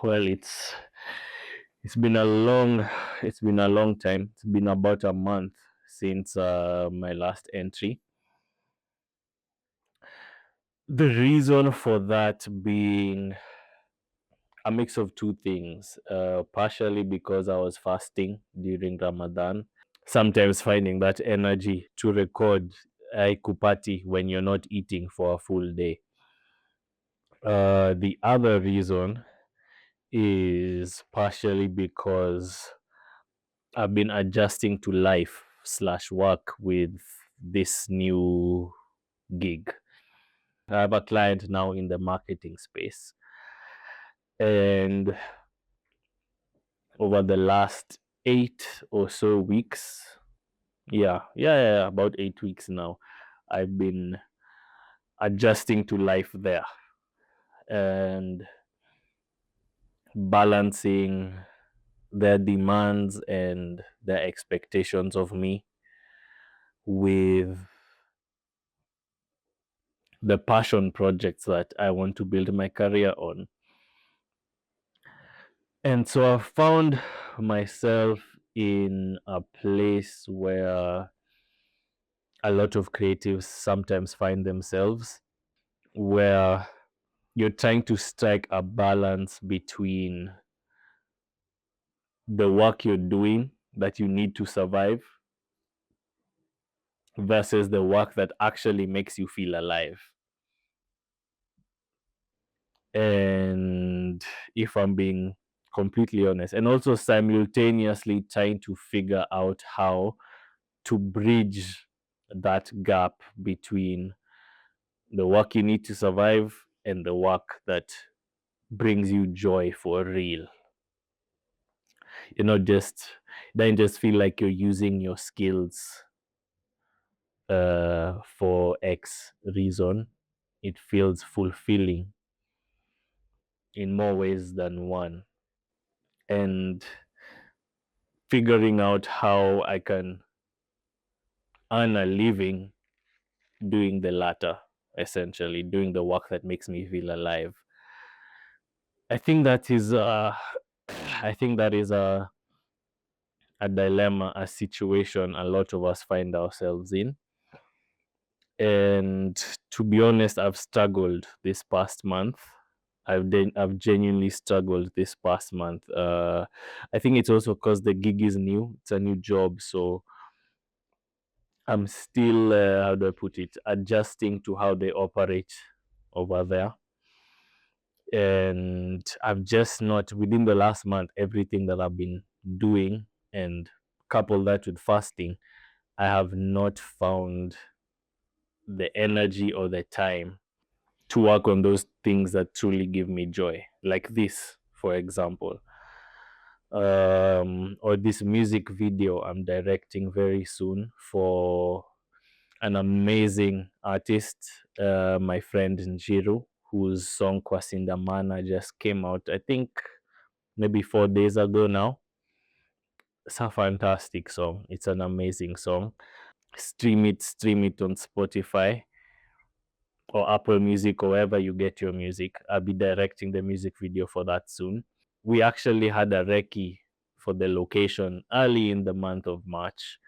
Well, it's been a long time. It's been about a month since my last entry. The reason for that being a mix of two things. Partially because I was fasting during Ramadan. Sometimes finding that energy to record kupati when you're not eating for a full day. The other reason is partially because I've been adjusting to life slash work with this new gig. I have a client now in the marketing space, and over the last 8 or so weeks, about 8 weeks now, I've been adjusting to life there and balancing their demands and their expectations of me with the passion projects that I want to build my career on. And so I found myself in a place where a lot of creatives sometimes find themselves, where you're trying to strike a balance between the work you're doing that you need to survive versus the work that actually makes you feel alive. And if I'm being completely honest, and also simultaneously trying to figure out how to bridge that gap between the work you need to survive and the work that brings you joy for real. You're not just, don't just feel like you're using your skills for X reason. It feels fulfilling in more ways than one. And figuring out how I can earn a living doing the latter, essentially doing the work that makes me feel alive. I think that is a dilemma, a situation a lot of us find ourselves in. And to be honest, I've struggled this past month. I've genuinely struggled this past month. I think it's also because the gig is new. It's a new job, so I'm still how do I put it, adjusting to how they operate over there. And I've just not, within the last month, everything that I've been doing and couple that with fasting, I have not found the energy or the time to work on those things that truly give me joy, like this, for example, or this music video I'm directing very soon for an amazing artist, my friend Njiru, whose song Kwasindamana just came out, I think maybe 4 days ago now. It's a fantastic song. It's an amazing song. Stream it on Spotify or Apple Music or wherever you get your music. I'll be directing the music video for that soon. We actually had a recce for the location early in the month of March.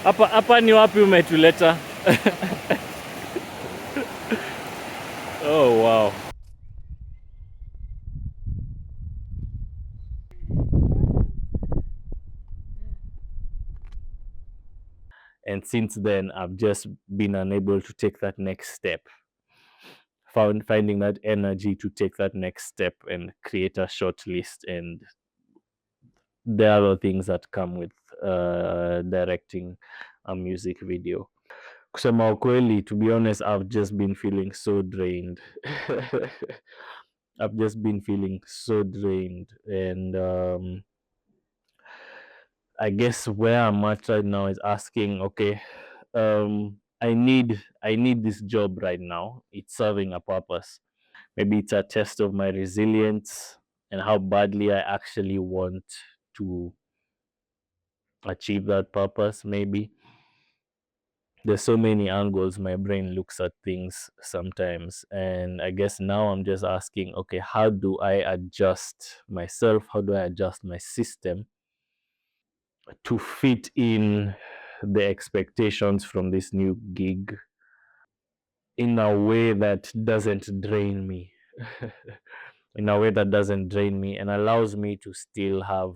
Hapa ni wapi umetuleta? Oh wow. And since then, I've just been unable to take that next step. Finding that energy to take that next step and create a short list. And there are other things that come with directing a music video. Kusema ukweli, to be honest, I've just been feeling so drained. I've just been feeling so drained. And I guess where I'm at right now is asking, okay, I need this job right now. It's serving a purpose. Maybe it's a test of my resilience and how badly I actually want to achieve that purpose, maybe. there's so many angles my brain looks at things sometimes. And I guess now I'm just asking, okay, how do I adjust myself? How do I adjust my system to fit in the expectations from this new gig in a way that doesn't drain me? In a way that doesn't drain me and allows me to still have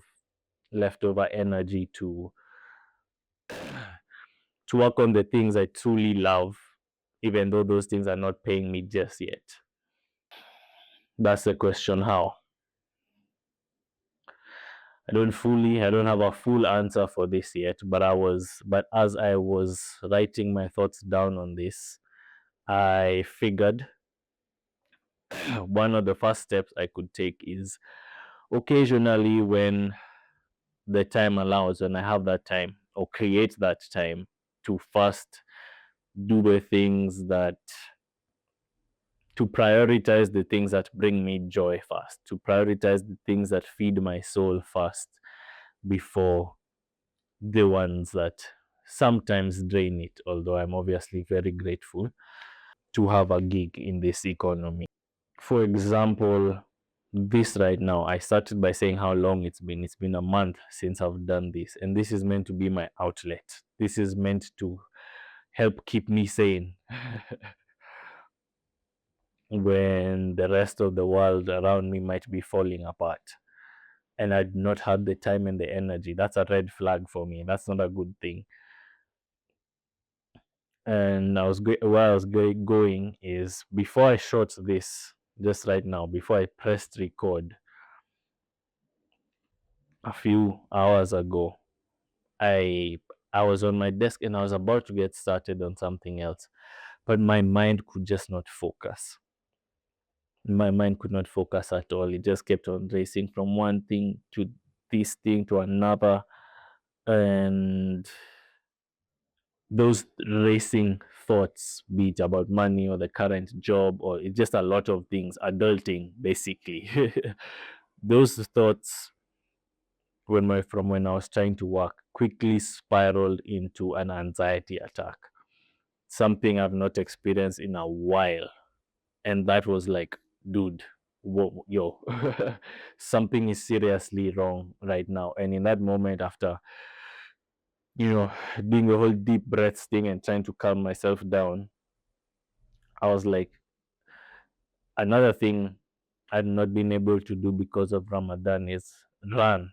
leftover energy to work on the things I truly love, even though those things are not paying me just yet. That's the question. How? I don't have a full answer for this yet, but as I was writing my thoughts down on this, I figured one of the first steps I could take is occasionally, when the time allows, when I have that time or create that time, to first do the things that to prioritize the things that bring me joy first, to prioritize the things that feed my soul first before the ones that sometimes drain it, although I'm obviously very grateful to have a gig in this economy. For example, this right now, I started by saying how long it's been. It's been a month since I've done this, and this is meant to be my outlet. This is meant to help keep me sane when the rest of the world around me might be falling apart. And I'd not had the time and the energy. That's a red flag for me. That's not a good thing. And where I was going is, before I shot this, just right now, before I pressed record a few hours ago, I I was on my desk and I was about to get started on something else, but my mind could just not focus. My mind could not focus at all. It just kept on racing from one thing to this thing to another, and those racing thoughts, be it about money or the current job, or it's just a lot of things, adulting basically. Those thoughts, from when I was trying to work, quickly spiraled into an anxiety attack, something I've not experienced in a while. And that was like, dude, whoa, yo, something is seriously wrong right now. And in that moment, after doing the whole deep breaths thing and trying to calm myself down, I was like, another thing I'd not been able to do because of Ramadan is run.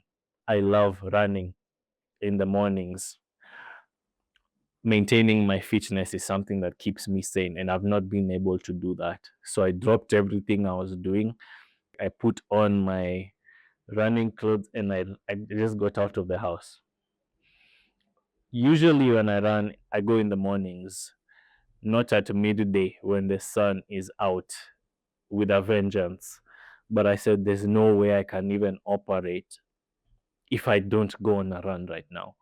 I love running in the mornings. Maintaining my fitness is something that keeps me sane, and I've not been able to do that. So I dropped everything I was doing. I put on my running clothes and I just got out of the house. Usually, when I run, I go in the mornings, not at midday when the sun is out with a vengeance. But I said, there's no way I can even operate if I don't go on a run right now.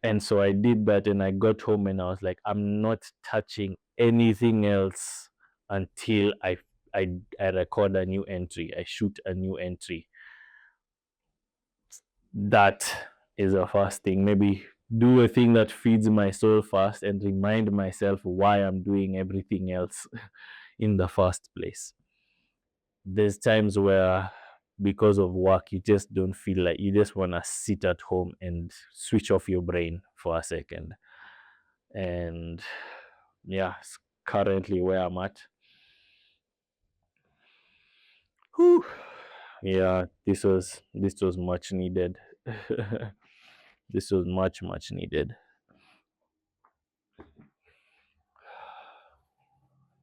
And so I did that, and I got home and I was like, I'm not touching anything else until I record a new entry, I shoot a new entry. That is the first thing. Maybe do a thing that feeds my soul first and remind myself why I'm doing everything else in the first place. There's times where, because of work, you just don't feel like, you just want to sit at home and switch off your brain for a second. And yeah, it's currently where I'm at. Whew. Yeah, this was much needed. This was much needed.